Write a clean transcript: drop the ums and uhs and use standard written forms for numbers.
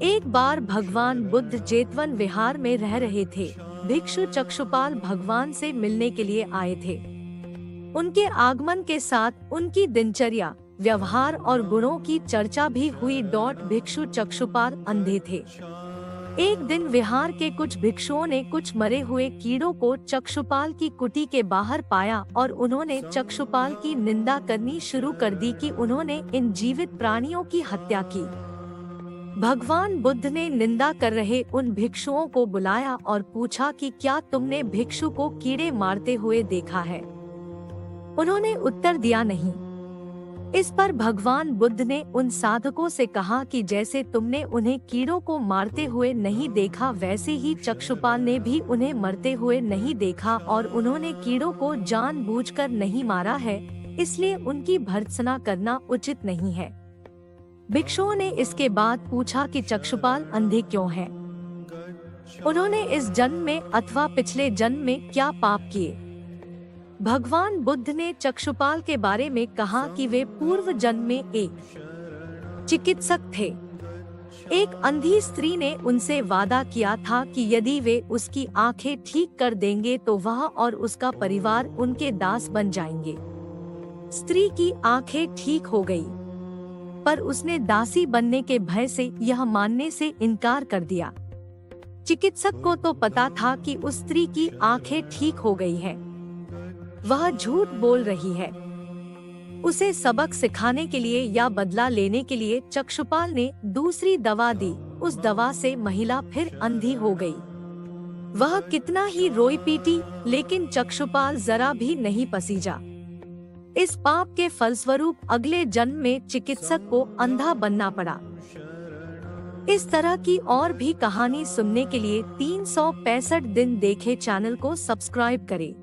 एक बार भगवान बुद्ध जेतवन विहार में रह रहे थे। भिक्षु चक्षुपाल भगवान से मिलने के लिए आए थे। उनके आगमन के साथ उनकी दिनचर्या, व्यवहार और गुणों की चर्चा भी हुई। भिक्षु चक्षुपाल अंधे थे। एक दिन विहार के कुछ भिक्षुओं ने कुछ मरे हुए कीड़ों को चक्षुपाल की कुटी के बाहर पाया और उन्होंने चक्षुपाल की निंदा करनी शुरू कर दी कि उन्होंने इन जीवित प्राणियों की हत्या की। भगवान बुद्ध ने निंदा कर रहे उन भिक्षुओं को बुलाया और पूछा कि क्या तुमने भिक्षु को कीड़े मारते हुए देखा है? उन्होंने उत्तर दिया नहीं। इस पर भगवान बुद्ध ने उन साधकों से कहा कि जैसे तुमने उन्हें कीड़ों को मारते हुए नहीं देखा, वैसे ही चक्षुपाल ने भी उन्हें मरते हुए नहीं देखा और उन्होंने कीड़ों को जानबूझकर नहीं मारा है, इसलिए उनकी भर्त्सना करना उचित नहीं है। भिक्षुओं ने इसके बाद पूछा कि चक्षुपाल अंधे क्यों हैं? उन्होंने इस जन्म में अथवा पिछले जन्म में क्या पाप किए? भगवान बुद्ध ने चक्षुपाल के बारे में कहा कि वे पूर्व जन्म में एक चिकित्सक थे। एक अंधी स्त्री ने उनसे वादा किया था कि यदि वे उसकी आंखें ठीक कर देंगे तो वह और उसका परिवार उनके दास बन जाएंगे। स्त्री की आंखें ठीक हो गई, पर उसने दासी बनने के भय से यह मानने से इनकार कर दिया। चिकित्सक को तो पता था कि उस स्त्री की आंखें ठीक हो गई हैं। वह झूठ बोल रही है। उसे सबक सिखाने के लिए या बदला लेने के लिए चक्षुपाल ने दूसरी दवा दी। उस दवा से महिला फिर अंधी हो गई। वह कितना ही रोई पीटी, लेकिन चक्षुपाल जरा भी नहीं पसीजा। इस पाप के फलस्वरूप अगले जन्म में चिकित्सक को अंधा बनना पड़ा। इस तरह की और भी कहानी सुनने के लिए 365 दिन देखे चैनल को सब्सक्राइब करें।